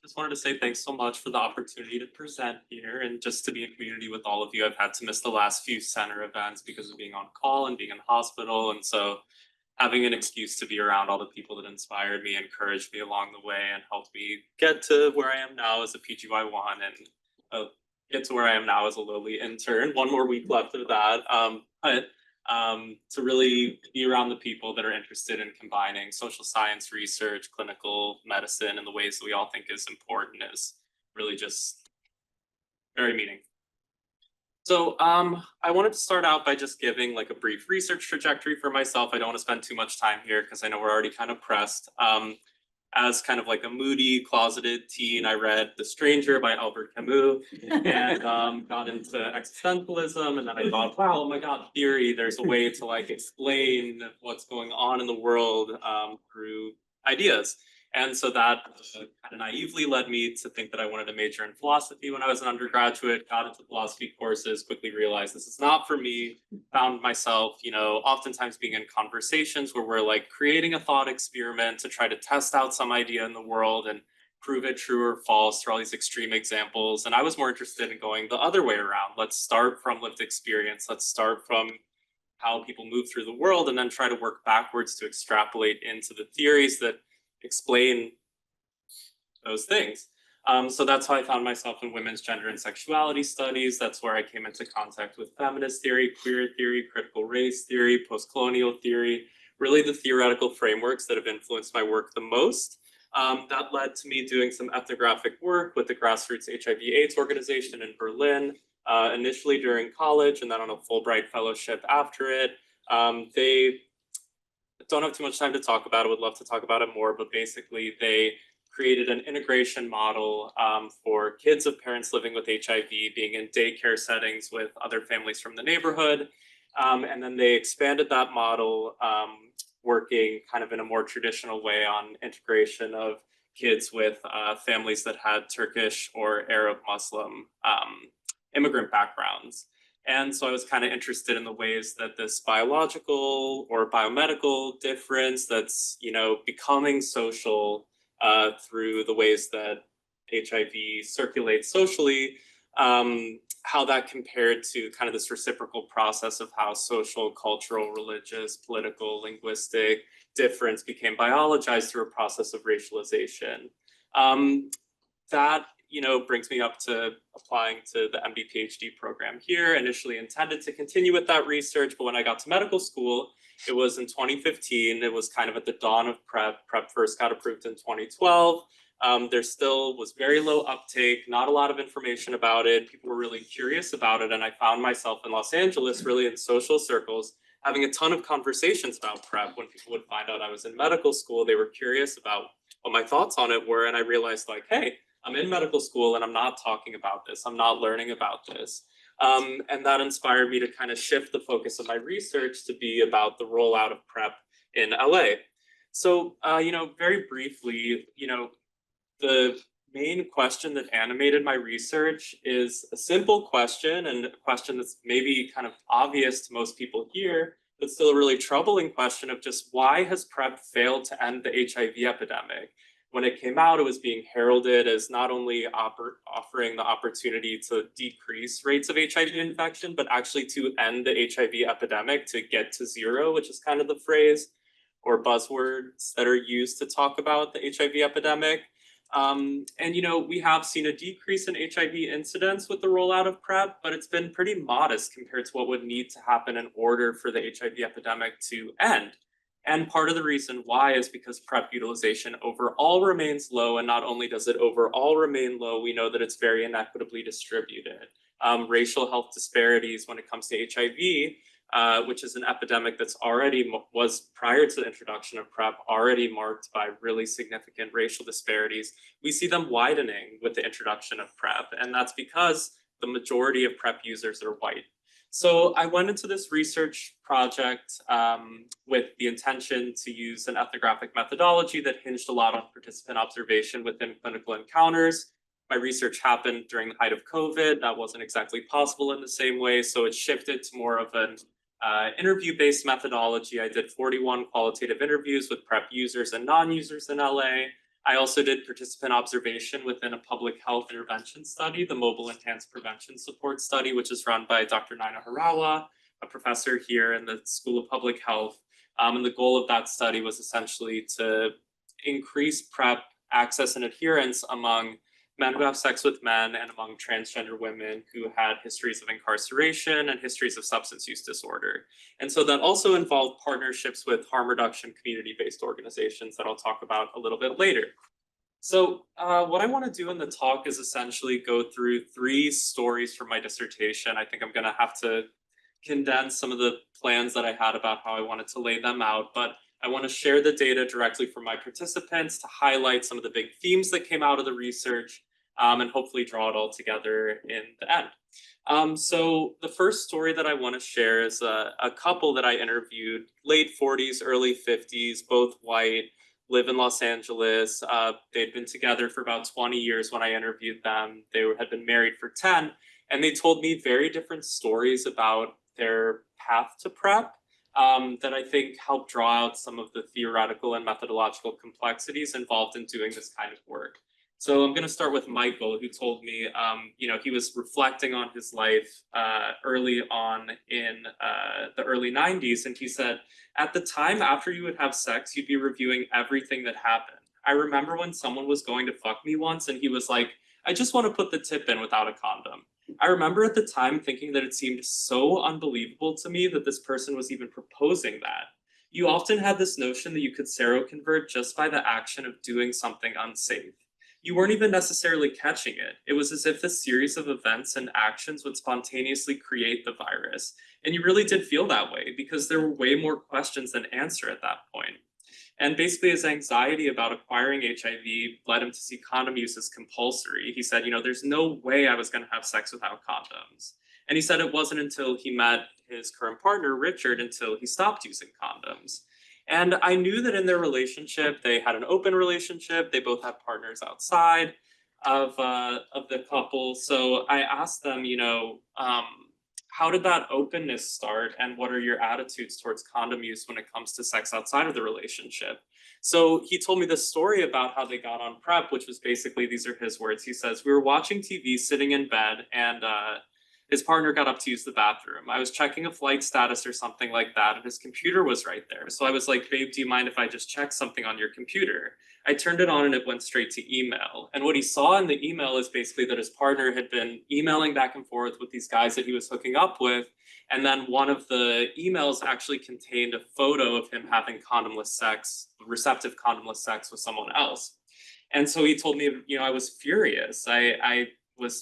Just wanted to say thanks so much for the opportunity to present here and just to be in community with all of you. I've had to miss the last few center events because of being on call and being in hospital. And so having an excuse to be around all the people that inspired me, encouraged me along the way, and helped me get to where I am now as a PGY1 and get to where I am now as a lowly intern. One more week left of that. But to really be around the people that are interested in combining social science research, clinical medicine, and the ways that we all think is important is really just very meaningful. So I wanted to start out by just giving like a brief research trajectory for myself. I don't want to spend too much time here because I know we're already kind of pressed. As kind of like a moody, closeted teen, I read The Stranger by Albert Camus and got into existentialism. And then I thought, wow, oh my God, theory, there's a way to like explain what's going on in the world through ideas. And so that kind of naively led me to think that I wanted to major in philosophy when I was an undergraduate, got into philosophy courses, quickly realized this is not for me, found myself, oftentimes being in conversations where we're like creating a thought experiment to try to test out some idea in the world and prove it true or false through all these extreme examples. And I was more interested in going the other way around. Let's start from lived experience. Let's start from how people move through the world and then try to work backwards to extrapolate into the theories that explain those things. So that's how I found myself in women's gender and sexuality studies. That's where I came into contact with feminist theory, queer theory, critical race theory, post-colonial theory, really the theoretical frameworks that have influenced my work the most. That led to me doing some ethnographic work with the grassroots HIV/AIDS organization in Berlin, initially during college and then on a Fulbright fellowship after it. They don't have too much time to talk about it, would love to talk about it more, but basically they created an integration model for kids of parents living with HIV being in daycare settings with other families from the neighborhood. And then they expanded that model, working kind of in a more traditional way on integration of kids with families that had Turkish or Arab Muslim immigrant backgrounds. And so I was kind of interested in the ways that this biological or biomedical difference that's, becoming social through the ways that HIV circulates socially, how that compared to kind of this reciprocal process of how social, cultural, religious, political, linguistic difference became biologized through a process of racialization. That brings me up to applying to the MD PhD program here. Initially intended to continue with that research, but when I got to medical school, it was in 2015. It was kind of at the dawn of PrEP. PrEP first got approved in 2012. There still was very low uptake, not a lot of information about it. People were really curious about it. And I found myself in Los Angeles, really in social circles, having a ton of conversations about PrEP. When people would find out I was in medical school, they were curious about what my thoughts on it were. And I realized like, hey, I'm in medical school and I'm not talking about this. I'm not learning about this. And that inspired me to kind of shift the focus of my research to be about the rollout of PrEP in LA. So, very briefly, the main question that animated my research is a simple question and a question that's maybe kind of obvious to most people here, but still a really troubling question of just why has PrEP failed to end the HIV epidemic? When it came out, it was being heralded as not only offering the opportunity to decrease rates of HIV infection, but actually to end the HIV epidemic, to get to zero, which is kind of the phrase or buzzwords that are used to talk about the HIV epidemic. And, we have seen a decrease in HIV incidence with the rollout of PrEP, but it's been pretty modest compared to what would need to happen in order for the HIV epidemic to end. And part of the reason why is because PrEP utilization overall remains low. And not only does it overall remain low, we know that it's very inequitably distributed. Racial health disparities when it comes to HIV, which is an epidemic that's was prior to the introduction of PrEP, already marked by really significant racial disparities. We see them widening with the introduction of PrEP. And that's because the majority of PrEP users are white. So I went into this research project with the intention to use an ethnographic methodology that hinged a lot on participant observation within clinical encounters. My research happened during the height of COVID. That wasn't exactly possible in the same way, so it shifted to more of an interview-based methodology. I did 41 qualitative interviews with PrEP users and non-users in LA. I also did participant observation within a public health intervention study, the Mobile Enhanced Prevention Support Study, which is run by Dr. Naina Harawa, a professor here in the School of Public Health. And the goal of that study was essentially to increase PrEP access and adherence among men who have sex with men and among transgender women who had histories of incarceration and histories of substance use disorder. And so that also involved partnerships with harm reduction community-based organizations that I'll talk about a little bit later. So what I want to do in the talk is essentially go through 3 stories from my dissertation. I think I'm going to have to condense some of the plans that I had about how I wanted to lay them out, but I want to share the data directly from my participants to highlight some of the big themes that came out of the research, and hopefully draw it all together in the end. So the first story that I want to share is a couple that I interviewed, late 40s, early 50s, both white, live in Los Angeles. They'd been together for about 20 years when I interviewed them. They had been married for 10, and they told me very different stories about their path to PrEP, that I think help draw out some of the theoretical and methodological complexities involved in doing this kind of work. So I'm going to start with Michael, who told me, he was reflecting on his life early on in the early 90s. And he said, at the time after you would have sex, you'd be reviewing everything that happened. I remember when someone was going to fuck me once and he was like, I just want to put the tip in without a condom. I remember at the time thinking that it seemed so unbelievable to me that this person was even proposing that. You often had this notion that you could seroconvert just by the action of doing something unsafe. You weren't even necessarily catching it. It was as if this series of events and actions would spontaneously create the virus. And you really did feel that way because there were way more questions than answer at that point. And basically his anxiety about acquiring HIV led him to see condom use as compulsory. He said, there's no way I was going to have sex without condoms. And he said it wasn't until he met his current partner, Richard, until he stopped using condoms. And I knew that in their relationship, they had an open relationship. They both had partners outside of the couple. So I asked them, how did that openness start, and what are your attitudes towards condom use when it comes to sex outside of the relationship? So he told me this story about how they got on PrEP, which was basically, these are his words. He says, we were watching TV, sitting in bed, and his partner got up to use the bathroom. I was checking a flight status or something like that, and his computer was right there. So I was like, babe, do you mind if I just check something on your computer? I turned it on and it went straight to email. And what he saw in the email is basically that his partner had been emailing back and forth with these guys that he was hooking up with. And then one of the emails actually contained a photo of him having condomless sex, receptive condomless sex with someone else. And so he told me, I was furious. I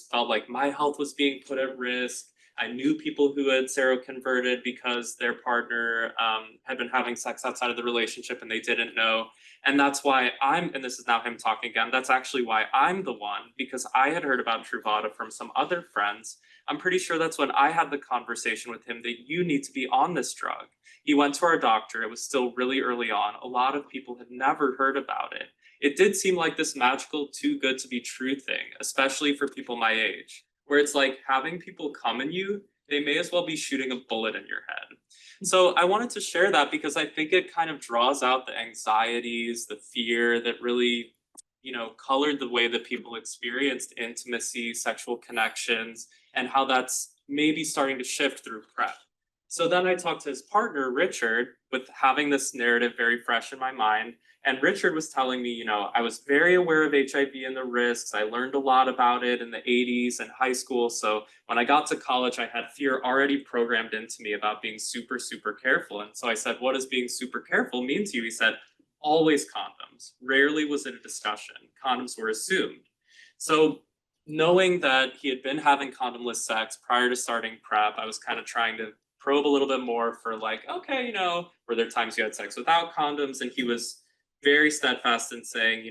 felt like my health was being put at risk. I knew people who had seroconverted because their partner had been having sex outside of the relationship and they didn't know. And that's why and this is now him talking again, that's actually why I'm the one, because I had heard about Truvada from some other friends. I'm pretty sure that's when I had the conversation with him that you need to be on this drug. He went to our doctor. It was still really early on. A lot of people had never heard about it. It did seem like this magical, too good to be true thing, especially for people my age, where it's like having people come in you, they may as well be shooting a bullet in your head. So I wanted to share that because I think it kind of draws out the anxieties, the fear that really, colored the way that people experienced intimacy, sexual connections, and how that's maybe starting to shift through PrEP. So then I talked to his partner, Richard, with having this narrative very fresh in my mind. And Richard was telling me, I was very aware of HIV and the risks. I learned a lot about it in the 80s and high school. So when I got to college, I had fear already programmed into me about being super, super careful. And so I said, what does being super careful mean to you? He said, always condoms. Rarely was it a discussion. Condoms were assumed. So knowing that he had been having condomless sex prior to starting PrEP, I was kind of trying to probe a little bit more for like, okay, were there times you had sex without condoms? And he was very steadfast in saying,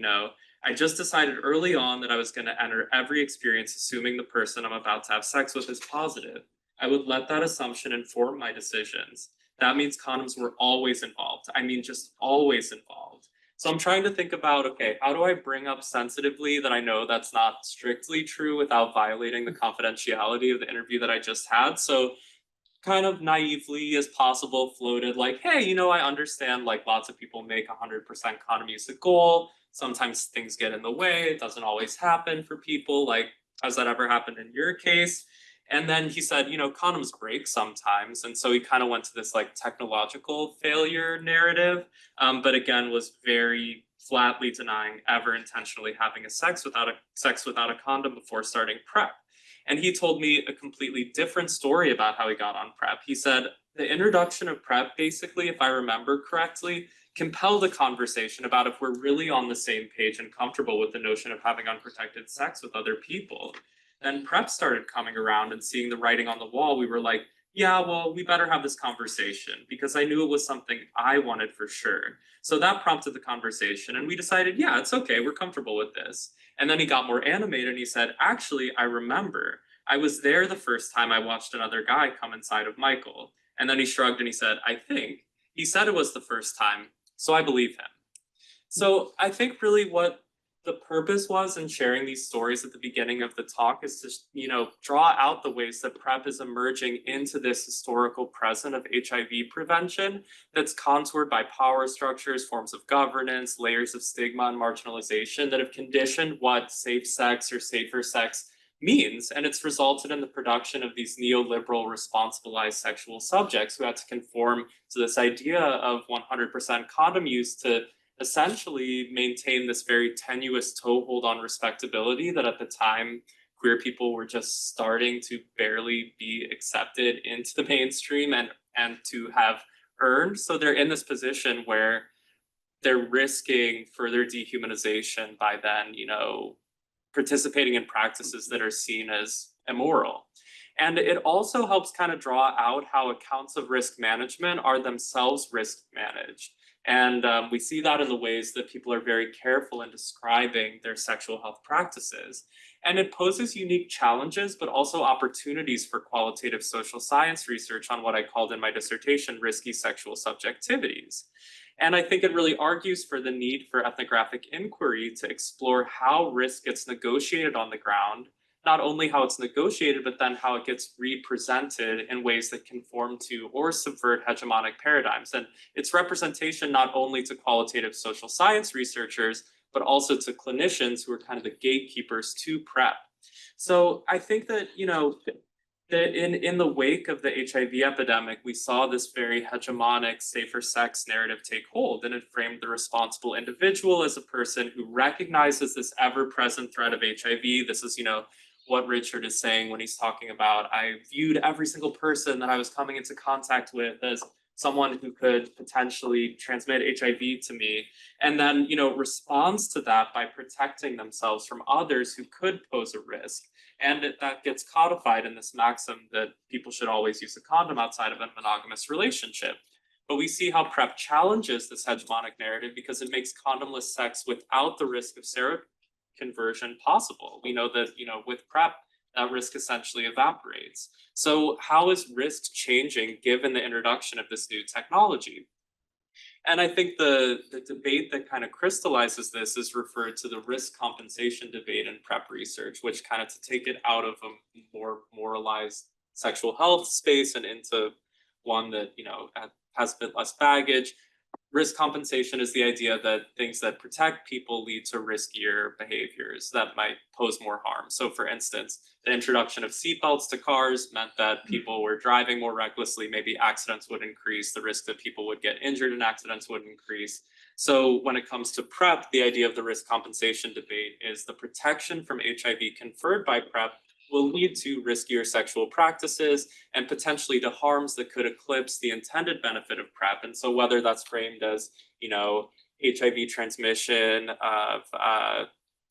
I just decided early on that I was going to enter every experience assuming the person I'm about to have sex with is positive. I would let that assumption inform my decisions. That means condoms were always involved. I mean, just always involved. So I'm trying to think about, okay, how do I bring up sensitively that I know that's not strictly true without violating the confidentiality of the interview that I just had? So kind of naively as possible floated like, hey, I understand like lots of people make 100% condom use a goal. sometimes things get in the way. It doesn't always happen for people. Like, has that ever happened in your case? And then he said, condoms break sometimes. And so he kind of went to this like technological failure narrative, but again, was very flatly denying ever intentionally having sex without a condom before starting PrEP. And he told me a completely different story about how he got on PrEP. He said the introduction of PrEP, basically, if I remember correctly, compelled a conversation about if we're really on the same page and comfortable with the notion of having unprotected sex with other people. Then PrEP started coming around and seeing the writing on the wall. We were like, yeah, well, we better have this conversation because I knew it was something I wanted for sure. So that prompted the conversation, and we decided, yeah, it's okay, we're comfortable with this. And then he got more animated and he said, actually, I remember. I was there the first time I watched another guy come inside of Michael. And then he shrugged and he said, I think. He said it was the first time, so I believe him. So I think really what the purpose was in sharing these stories at the beginning of the talk is to, draw out the ways that PrEP is emerging into this historical present of HIV prevention that's contoured by power structures, forms of governance, layers of stigma and marginalization that have conditioned what safe sex or safer sex means. And it's resulted in the production of these neoliberal responsibilized sexual subjects who had to conform to this idea of 100% condom use to essentially maintain this very tenuous toehold on respectability that at the time queer people were just starting to barely be accepted into the mainstream and to have earned. So they're in this position where they're risking further dehumanization by then, participating in practices that are seen as immoral. And it also helps kind of draw out how accounts of risk management are themselves risk managed. And we see that in the ways that people are very careful in describing their sexual health practices. And it poses unique challenges, but also opportunities for qualitative social science research on what I called in my dissertation risky sexual subjectivities. And I think it really argues for the need for ethnographic inquiry to explore how risk gets negotiated on the ground, not only how it's negotiated, but then how it gets represented in ways that conform to or subvert hegemonic paradigms. And its representation not only to qualitative social science researchers, but also to clinicians who are kind of the gatekeepers to PrEP. So I think that, that in the wake of the HIV epidemic, we saw this very hegemonic safer sex narrative take hold, and it framed the responsible individual as a person who recognizes this ever-present threat of HIV. This is, what Richard is saying when he's talking about, I viewed every single person that I was coming into contact with as someone who could potentially transmit HIV to me, and then, responds to that by protecting themselves from others who could pose a risk. And that gets codified in this maxim that people should always use a condom outside of a monogamous relationship. But we see how PrEP challenges this hegemonic narrative because it makes condomless sex without the risk of seroconversion possible. We know that, with PrEP, that risk essentially evaporates. So how is risk changing given the introduction of this new technology? And I think the debate that kind of crystallizes this is referred to the risk compensation debate in PrEP research, which kind of to take it out of a more moralized sexual health space and into one that, has a bit less baggage. Risk compensation is the idea that things that protect people lead to riskier behaviors that might pose more harm. So, for instance, the introduction of seatbelts to cars meant that people were driving more recklessly. Maybe accidents would increase. The risk that people would get injured in accidents would increase. So, when it comes to PrEP, the idea of the risk compensation debate is the protection from HIV conferred by PrEP will lead to riskier sexual practices and potentially to harms that could eclipse the intended benefit of PrEP. And so whether that's framed as, HIV transmission of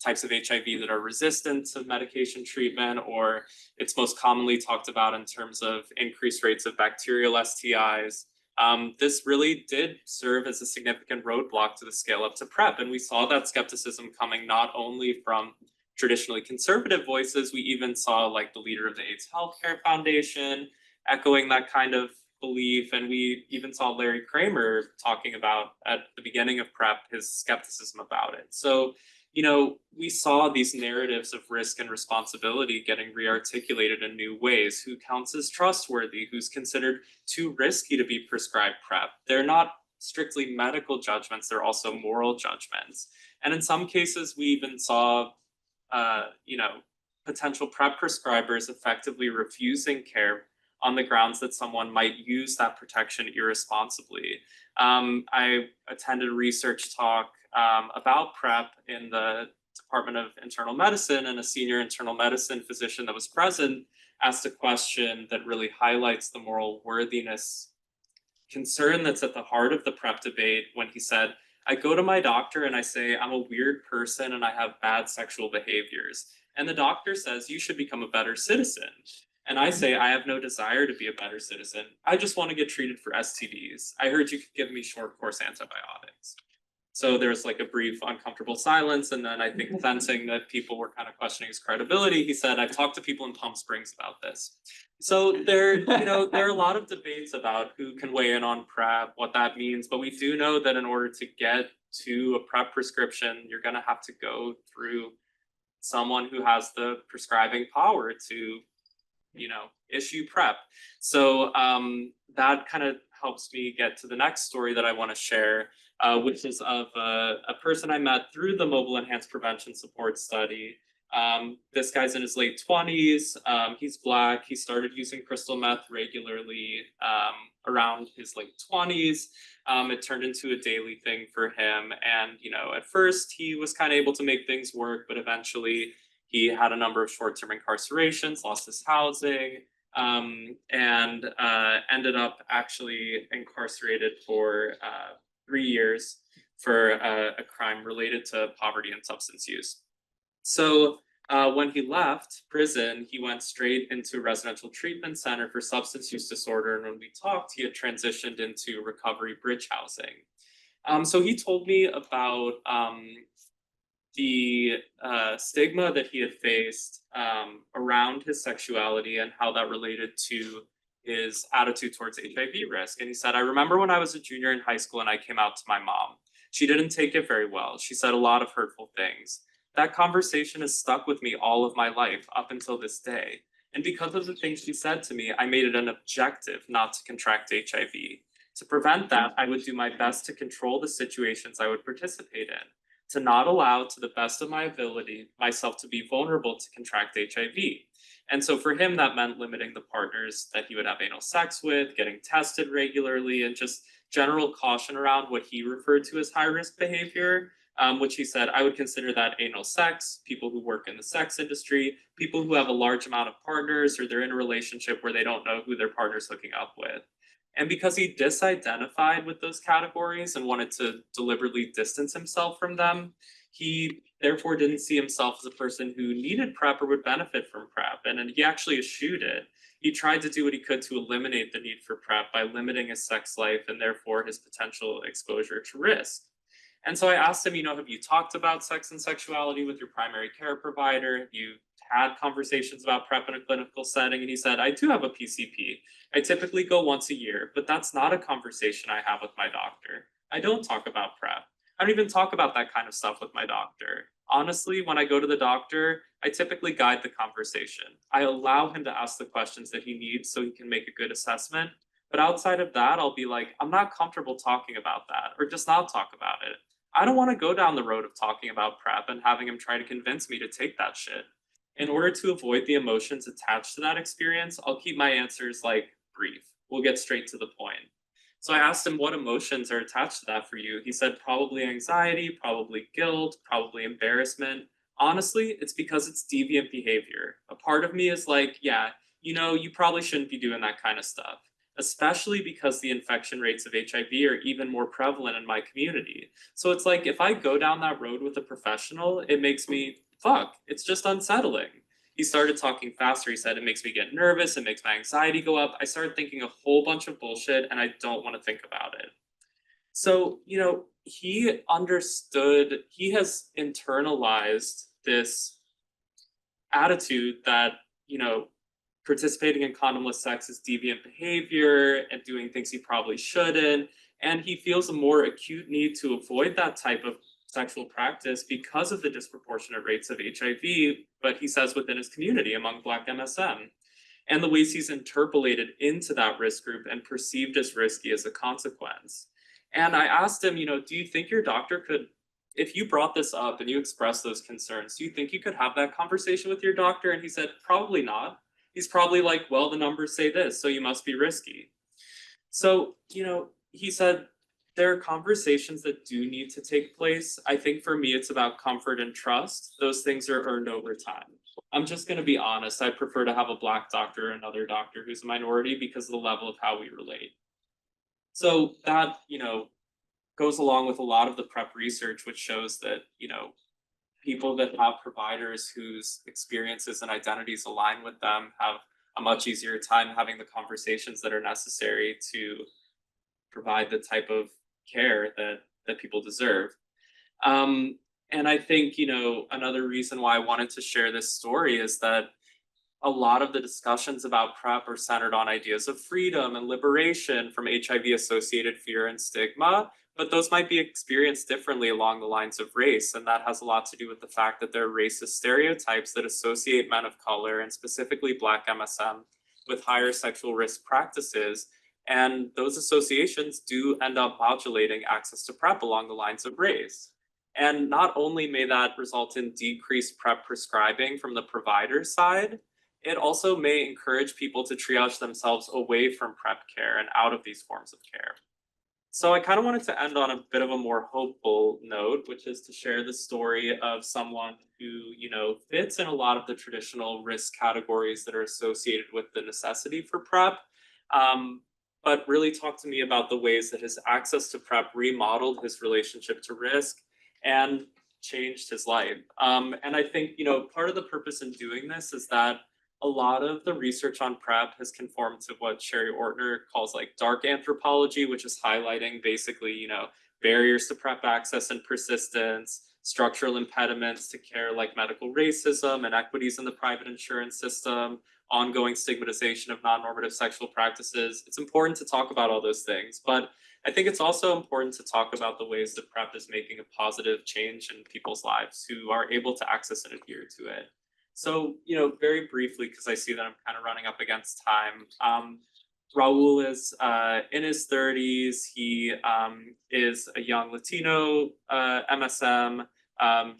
types of HIV that are resistant to medication treatment, or it's most commonly talked about in terms of increased rates of bacterial STIs, this really did serve as a significant roadblock to the scale up to PrEP. And we saw that skepticism coming not only from traditionally conservative voices. We even saw like the leader of the AIDS Healthcare Foundation echoing that kind of belief. And we even saw Larry Kramer talking about at the beginning of PrEP his skepticism about it. So, we saw these narratives of risk and responsibility getting rearticulated in new ways. Who counts as trustworthy? Who's considered too risky to be prescribed PrEP? They're not strictly medical judgments, they're also moral judgments. And in some cases, we even saw, you know, potential PrEP prescribers effectively refusing care on the grounds that someone might use that protection irresponsibly. I attended a research talk about PrEP in the Department of Internal Medicine, and a senior internal medicine physician that was present asked a question that really highlights the moral worthiness concern that's at the heart of the PrEP debate when he said, I go to my doctor and I say, I'm a weird person and I have bad sexual behaviors. And the doctor says, you should become a better citizen. And I say, I have no desire to be a better citizen. I just want to get treated for STDs. I heard you could give me short course antibiotics. So there's like a brief uncomfortable silence. And then I think sensing that people were kind of questioning his credibility, he said, I've talked to people in Palm Springs about this. So there are a lot of debates about who can weigh in on PrEP, what that means, but we do know that in order to get to a PrEP prescription, you're going to have to go through someone who has the prescribing power to, issue PrEP. So that kind of helps me get to the next story that I want to share, which is of a person I met through the Mobile Enhanced Prevention Support Study. This guy's in his late 20s. He's Black. He started using crystal meth regularly around his late 20s. It turned into a daily thing for him. And, at first he was kind of able to make things work, but eventually he had a number of short-term incarcerations, lost his housing, and ended up actually incarcerated for 3 years for a crime related to poverty and substance use. So when he left prison, he went straight into a residential treatment center for substance use disorder. And when we talked, he had transitioned into recovery bridge housing. So he told me about the stigma that he had faced around his sexuality and how that related to his attitude towards HIV risk. And he said, I remember when I was a junior in high school and I came out to my mom. She didn't take it very well. She said a lot of hurtful things. That conversation has stuck with me all of my life up until this day. And because of the things she said to me, I made it an objective not to contract HIV. To prevent that, I would do my best to control the situations I would participate in, to not allow, to the best of my ability, myself to be vulnerable to contract HIV. And so for him, that meant limiting the partners that he would have anal sex with, getting tested regularly, and just general caution around what he referred to as high-risk behavior, which he said, I would consider that anal sex, people who work in the sex industry, people who have a large amount of partners, or they're in a relationship where they don't know who their partner's hooking up with. And because he disidentified with those categories and wanted to deliberately distance himself from them, he therefore didn't see himself as a person who needed PrEP or would benefit from PrEP. And he actually eschewed it. He tried to do what he could to eliminate the need for PrEP by limiting his sex life and therefore his potential exposure to risk. And so I asked him, have you talked about sex and sexuality with your primary care provider? Have you had conversations about PrEP in a clinical setting? And he said, I do have a PCP. I typically go once a year, but that's not a conversation I have with my doctor. I don't talk about PrEP. I don't even talk about that kind of stuff with my doctor. Honestly, when I go to the doctor, I typically guide the conversation. I allow him to ask the questions that he needs so he can make a good assessment. But outside of that, I'll be like, I'm not comfortable talking about that, or just not talk about it. I don't want to go down the road of talking about PrEP and having him try to convince me to take that shit. In order to avoid the emotions attached to that experience, I'll keep my answers brief. We'll get straight to the point. So I asked him what emotions are attached to that for you. He said probably anxiety, probably guilt, probably embarrassment. Honestly, it's because it's deviant behavior. A part of me is like, yeah, you probably shouldn't be doing that kind of stuff, especially because the infection rates of HIV are even more prevalent in my community. So it's like, if I go down that road with a professional, it makes me, it's just unsettling. He started talking faster. He said, it makes me get nervous. It makes my anxiety go up. I started thinking a whole bunch of bullshit and I don't want to think about it. So, he understood, he has internalized this attitude that, participating in condomless sex is deviant behavior and doing things he probably shouldn't. And he feels a more acute need to avoid that type of sexual practice because of the disproportionate rates of HIV, but he says within his community among Black MSM, and the ways he's interpolated into that risk group and perceived as risky as a consequence. And I asked him, do you think your doctor could if you brought this up and you expressed those concerns, do you think you could have that conversation with your doctor? And he said, probably not. He's probably like, well, the numbers say this, so you must be risky. So, he said there are conversations that do need to take place. I think for me, it's about comfort and trust. Those things are earned over time. I'm just going to be honest. I prefer to have a Black doctor or another doctor who's a minority because of the level of how we relate. So that, goes along with a lot of the PrEP research, which shows that, people that have providers whose experiences and identities align with them have a much easier time having the conversations that are necessary to provide the type of care that people deserve. Um, and I think, another reason why I wanted to share this story is that a lot of the discussions about PrEP are centered on ideas of freedom and liberation from HIV associated fear and stigma, but those might be experienced differently along the lines of race. And that has a lot to do with the fact that there are racist stereotypes that associate men of color, and specifically Black MSM, with higher sexual risk practices. And those associations do end up modulating access to PrEP along the lines of race. And not only may that result in decreased PrEP prescribing from the provider side, it also may encourage people to triage themselves away from PrEP care and out of these forms of care. So I kind of wanted to end on a bit of a more hopeful note, which is to share the story of someone who, fits in a lot of the traditional risk categories that are associated with the necessity for PrEP. But really talk to me about the ways that his access to PrEP remodeled his relationship to risk and changed his life. And I think, part of the purpose in doing this is that a lot of the research on PrEP has conformed to what Sherry Ortner calls like dark anthropology, which is highlighting basically, barriers to PrEP access and persistence, structural impediments to care like medical racism, inequities in the private insurance system, ongoing stigmatization of non-normative sexual practices. It's important to talk about all those things, but I think it's also important to talk about the ways that PrEP is making a positive change in people's lives who are able to access and adhere to it. So, very briefly, because I see that I'm kind of running up against time. Raul is in his 30s. He is a young Latino MSM.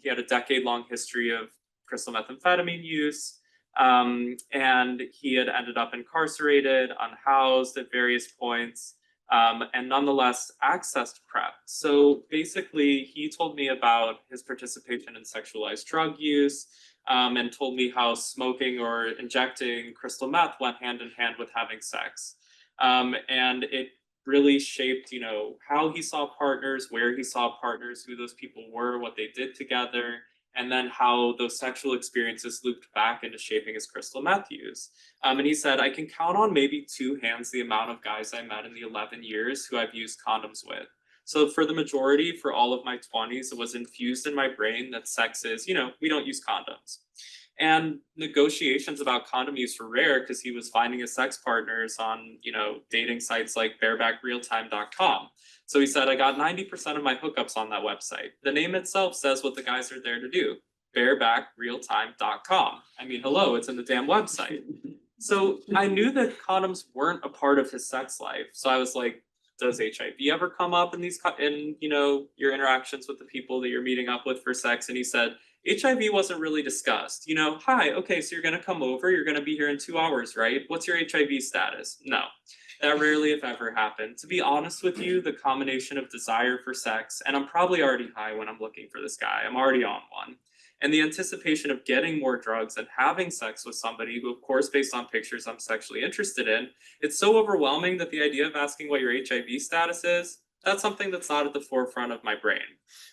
He had a decade-long history of crystal methamphetamine use. And he had ended up incarcerated, unhoused at various points, and nonetheless accessed PrEP. So basically, he told me about his participation in sexualized drug use, and told me how smoking or injecting crystal meth went hand in hand with having sex. And it really shaped, how he saw partners, where he saw partners, who those people were, what they did together, and then how those sexual experiences looped back into shaping his crystal meth use. And he said, I can count on maybe two hands the amount of guys I met in the 11 years who I've used condoms with. So for the majority, for all of my 20s, it was infused in my brain that sex is, we don't use condoms. And negotiations about condom use were rare because he was finding his sex partners on, dating sites like barebackrealtime.com. So he said, I got 90% of my hookups on that website. The name itself says what the guys are there to do, barebackrealtime.com. I mean, hello, it's in the damn website. So I knew that condoms weren't a part of his sex life. So I was like, does HIV ever come up in your interactions with the people that you're meeting up with for sex? And he said, HIV wasn't really discussed. Hi, okay, so you're going to come over. You're going to be here in 2 hours, right? What's your HIV status? No, that rarely, if ever, happened. To be honest with you, the combination of desire for sex, and I'm probably already high when I'm looking for this guy. I'm already on one. And the anticipation of getting more drugs and having sex with somebody who, of course, based on pictures I'm sexually interested in, it's so overwhelming that the idea of asking what your HIV status is, that's something that's not at the forefront of my brain.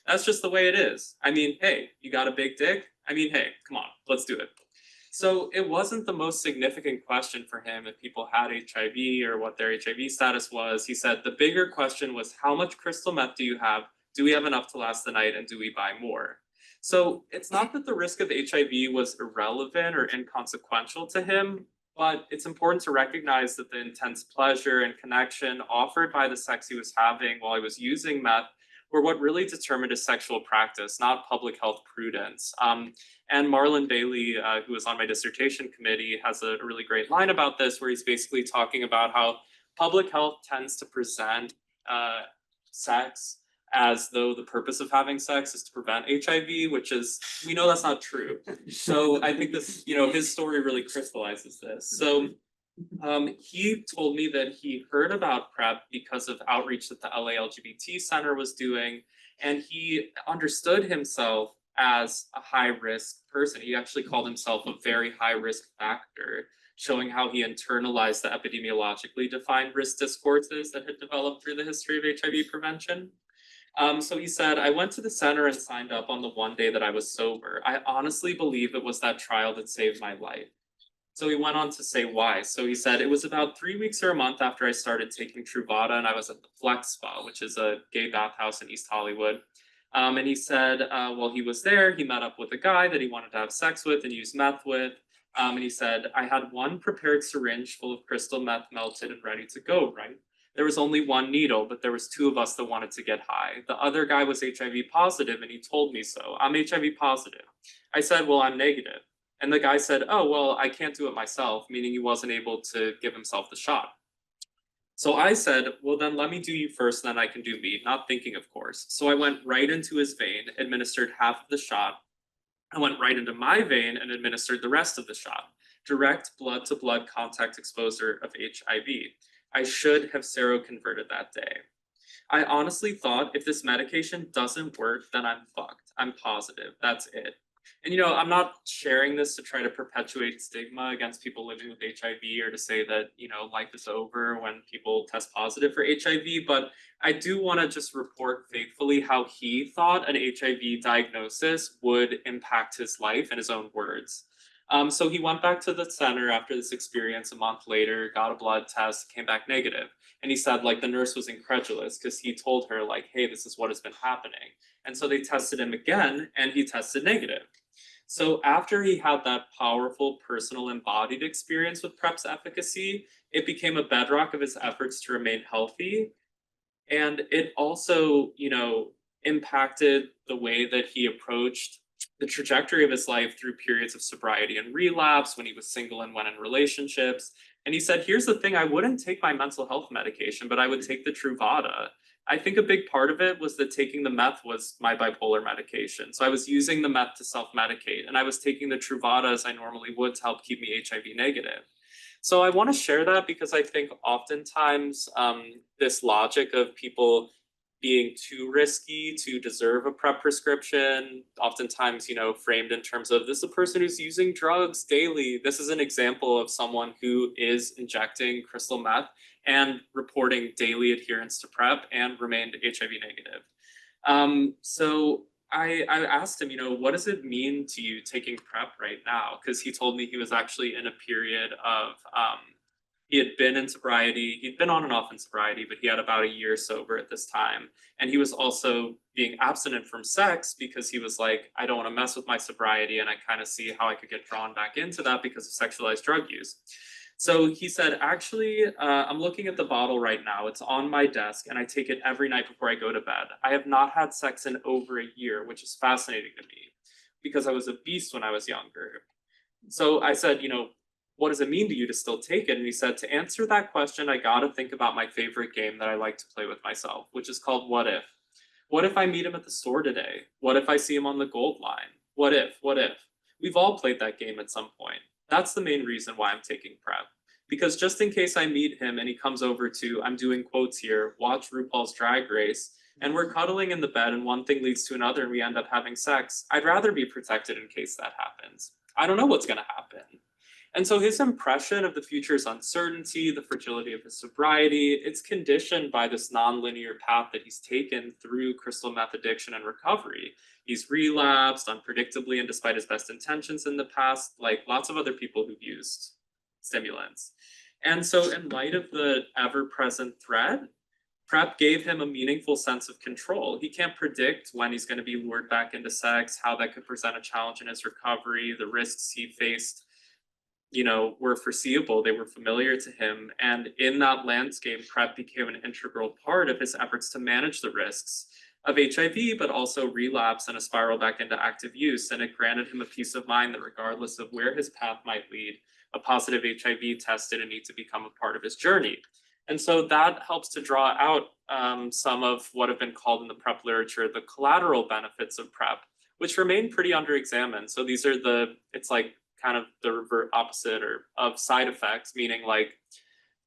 That's just the way it is. I mean, hey, you got a big dick? I mean, hey, come on, let's do it. So it wasn't the most significant question for him if people had HIV or what their HIV status was. He said the bigger question was, how much crystal meth do you have? Do we have enough to last the night, and do we buy more? So it's not that the risk of HIV was irrelevant or inconsequential to him, but it's important to recognize that the intense pleasure and connection offered by the sex he was having while he was using meth were what really determined his sexual practice, not public health prudence. And Marlon Bailey, who was on my dissertation committee, has a really great line about this, where he's basically talking about how public health tends to present sex as though the purpose of having sex is to prevent HIV, which is, we know that's not true. So I think this, his story really crystallizes this. So he told me that he heard about PrEP because of outreach that the LA LGBT Center was doing, and he understood himself as a high risk person. He actually called himself a very high risk factor, showing how he internalized the epidemiologically defined risk discourses that had developed through the history of HIV prevention. So he said, I went to the center and signed up on the one day that I was sober. I honestly believe it was that trial that saved my life. So he went on to say why. So he said, it was about 3 weeks or a month after I started taking Truvada, and I was at the Flex Spa, which is a gay bathhouse in East Hollywood. And he said, while he was there, he met up with a guy that he wanted to have sex with and use meth with. And he said, I had one prepared syringe full of crystal meth melted and ready to go, right? There was only one needle, but there was two of us that wanted to get high. The other guy was HIV positive, and he told me so. I'm HIV positive. I said, well, I'm negative. And the guy said, oh, well, I can't do it myself, meaning he wasn't able to give himself the shot. So I said, well, then let me do you first, then I can do me, not thinking, of course. So I went right into his vein, administered half of the shot. I went right into my vein and administered the rest of the shot. Direct blood to blood contact exposure of HIV. I should have seroconverted that day. I honestly thought if this medication doesn't work, then I'm fucked. I'm positive. That's it. And I'm not sharing this to try to perpetuate stigma against people living with HIV or to say that, life is over when people test positive for HIV, but I do want to just report faithfully how he thought an HIV diagnosis would impact his life in his own words. So he went back to the center after this experience a month later, got a blood test, came back negative. And he said, like, the nurse was incredulous because he told her, like, hey, this is what has been happening. And so they tested him again, and he tested negative. So after he had that powerful personal embodied experience with PrEP's efficacy, it became a bedrock of his efforts to remain healthy. And it also, impacted the way that he approached the trajectory of his life through periods of sobriety and relapse, when he was single and when in relationships. And he said, here's the thing, I wouldn't take my mental health medication, but I would take the Truvada. I think a big part of it was that taking the meth was my bipolar medication. So I was using the meth to self-medicate, and I was taking the Truvada as I normally would to help keep me HIV negative. So I want to share that because I think oftentimes this logic of people being too risky to deserve a PrEP prescription, oftentimes, framed in terms of this is a person who's using drugs daily. This is an example of someone who is injecting crystal meth and reporting daily adherence to PrEP and remained HIV negative. So I asked him, what does it mean to you taking PrEP right now? Because he told me he was actually in a period of, he had been in sobriety. He'd been on and off in sobriety, but he had about a year sober at this time. And he was also being abstinent from sex because he was like, I don't want to mess with my sobriety. And I kind of see how I could get drawn back into that because of sexualized drug use. So he said, actually, I'm looking at the bottle right now. It's on my desk and I take it every night before I go to bed. I have not had sex in over a year, which is fascinating to me because I was a beast when I was younger. So I said, what does it mean to you to still take it? And he said, to answer that question, I got to think about my favorite game that I like to play with myself, which is called What If? What if I meet him at the store today? What if I see him on the gold line? What if? What if? We've all played that game at some point. That's the main reason why I'm taking PrEP. Because just in case I meet him and he comes over to, I'm doing quotes here, watch RuPaul's Drag Race, and we're cuddling in the bed and one thing leads to another and we end up having sex, I'd rather be protected in case that happens. I don't know what's going to happen. And so his impression of the future's uncertainty, the fragility of his sobriety, it's conditioned by this nonlinear path that he's taken through crystal meth addiction and recovery. He's relapsed unpredictably and despite his best intentions in the past, like lots of other people who've used stimulants. And so in light of the ever-present threat, PrEP gave him a meaningful sense of control. He can't predict when he's going to be lured back into sex, how that could present a challenge in his recovery, the risks he faced were foreseeable, they were familiar to him. And in that landscape, PrEP became an integral part of his efforts to manage the risks of HIV, but also relapse and a spiral back into active use. And it granted him a peace of mind that regardless of where his path might lead, a positive HIV test didn't need to become a part of his journey. And so that helps to draw out some of what have been called in the PrEP literature the collateral benefits of PrEP, which remain pretty underexamined. So these are it's like kind of the opposite or of side effects, meaning like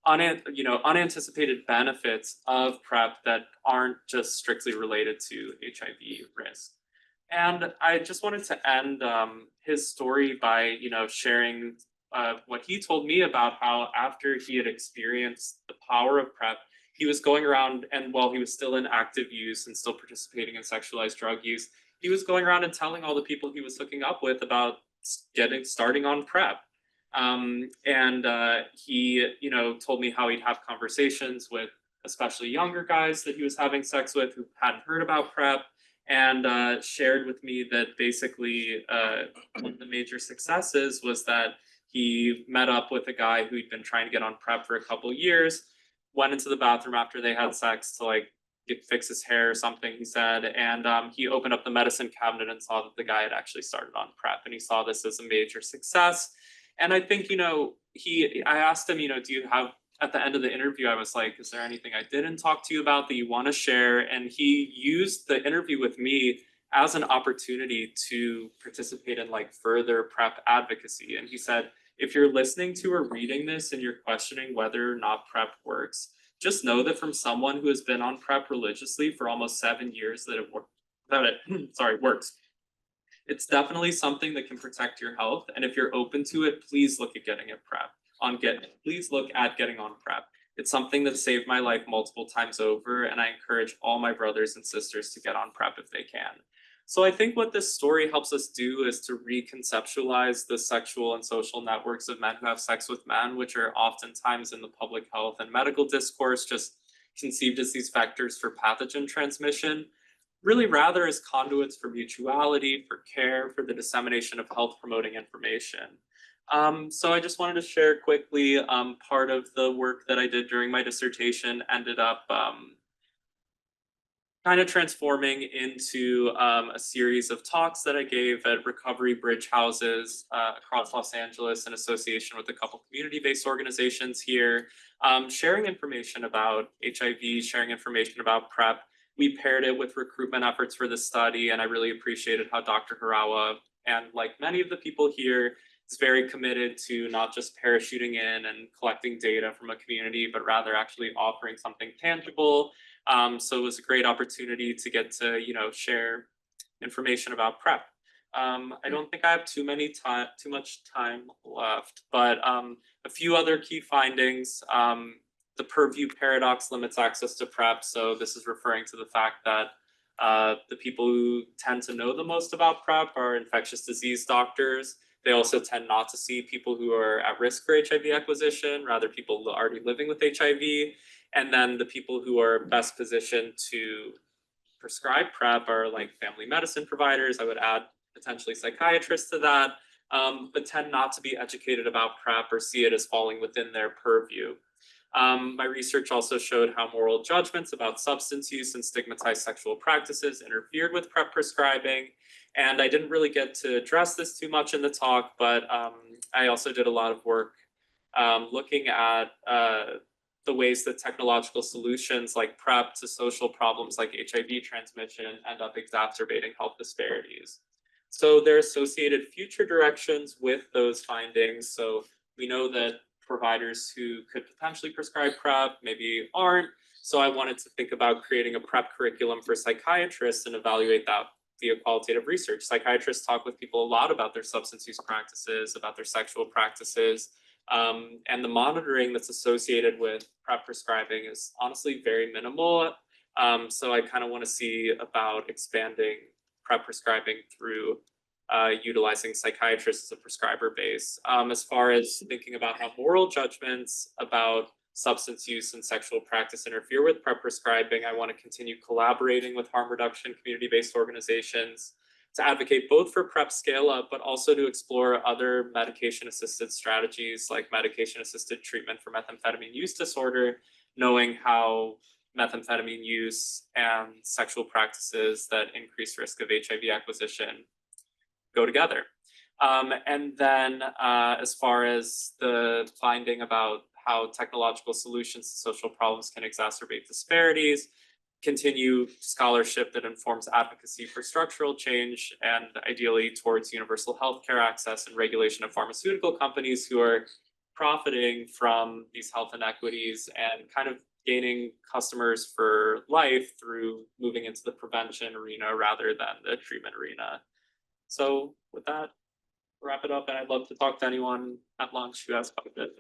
unanticipated benefits of PrEP that aren't just strictly related to HIV risk. And I just wanted to end his story by, sharing what he told me about how after he had experienced the power of PrEP, he was going around and while he was still in active use and still participating in sexualized drug use, he was going around and telling all the people he was hooking up with about starting on PrEP. And he, told me how he'd have conversations with especially younger guys that he was having sex with who hadn't heard about PrEP, and shared with me that basically one of the major successes was that he met up with a guy who he'd been trying to get on PrEP for a couple of years, went into the bathroom after they had sex to like fix his hair or something, he said, and he opened up the medicine cabinet and saw that the guy had actually started on PrEP, and he saw this as a major success. And I think, I asked him, do you have, at the end of the interview, I was like, is there anything I didn't talk to you about that you want to share? And he used the interview with me as an opportunity to participate in like further PrEP advocacy. And he said, if you're listening to or reading this and you're questioning whether or not PrEP works, just know that from someone who has been on PrEP religiously for almost 7 years that it works. It's definitely something that can protect your health. And if you're open to it, please look at getting it PrEP. Please look at getting on PrEP. It's something that saved my life multiple times over, and I encourage all my brothers and sisters to get on PrEP if they can. So I think what this story helps us do is to reconceptualize the sexual and social networks of men who have sex with men, which are oftentimes in the public health and medical discourse just conceived as these vectors for pathogen transmission, really rather as conduits for mutuality, for care, for the dissemination of health promoting information. So I just wanted to share quickly, part of the work that I did during my dissertation ended up kind of transforming into a series of talks that I gave at recovery bridge houses across Los Angeles in association with a couple community-based organizations here, sharing information about HIV, sharing information about PrEP. We paired it with recruitment efforts for the study, and I really appreciated how Dr. Harawa, and like many of the people here, is very committed to not just parachuting in and collecting data from a community, but rather actually offering something tangible. So it was a great opportunity to get to, share information about PrEP. I don't think I have too much time left, but a few other key findings. The purview paradox limits access to PrEP. So this is referring to the fact that the people who tend to know the most about PrEP are infectious disease doctors. They also tend not to see people who are at risk for HIV acquisition, rather people already living with HIV. And then the people who are best positioned to prescribe PrEP are like family medicine providers. I would add potentially psychiatrists to that, but tend not to be educated about PrEP or see it as falling within their purview. My research also showed how moral judgments about substance use and stigmatized sexual practices interfered with PrEP prescribing. And I didn't really get to address this too much in the talk, but I also did a lot of work looking at the ways that technological solutions like PrEP to social problems like HIV transmission end up exacerbating health disparities. So there are associated future directions with those findings. So we know that providers who could potentially prescribe PrEP maybe aren't. So I wanted to think about creating a PrEP curriculum for psychiatrists and evaluate that via qualitative research. Psychiatrists talk with people a lot about their substance use practices, about their sexual practices, and the monitoring that's associated with PrEP prescribing is honestly very minimal. So I kind of want to see about expanding PrEP prescribing through utilizing psychiatrists as a prescriber base. As far as thinking about how moral judgments about substance use and sexual practice interfere with PrEP prescribing, I want to continue collaborating with harm reduction community-based organizations to advocate both for PrEP scale up, but also to explore other medication-assisted strategies like medication-assisted treatment for methamphetamine use disorder, knowing how methamphetamine use and sexual practices that increase risk of HIV acquisition go together. And then as far as the finding about how technological solutions to social problems can exacerbate disparities, continue scholarship that informs advocacy for structural change, and ideally towards universal healthcare access and regulation of pharmaceutical companies who are profiting from these health inequities and kind of gaining customers for life through moving into the prevention arena rather than the treatment arena. So with that, wrap it up, and I'd love to talk to anyone at lunch who has questions.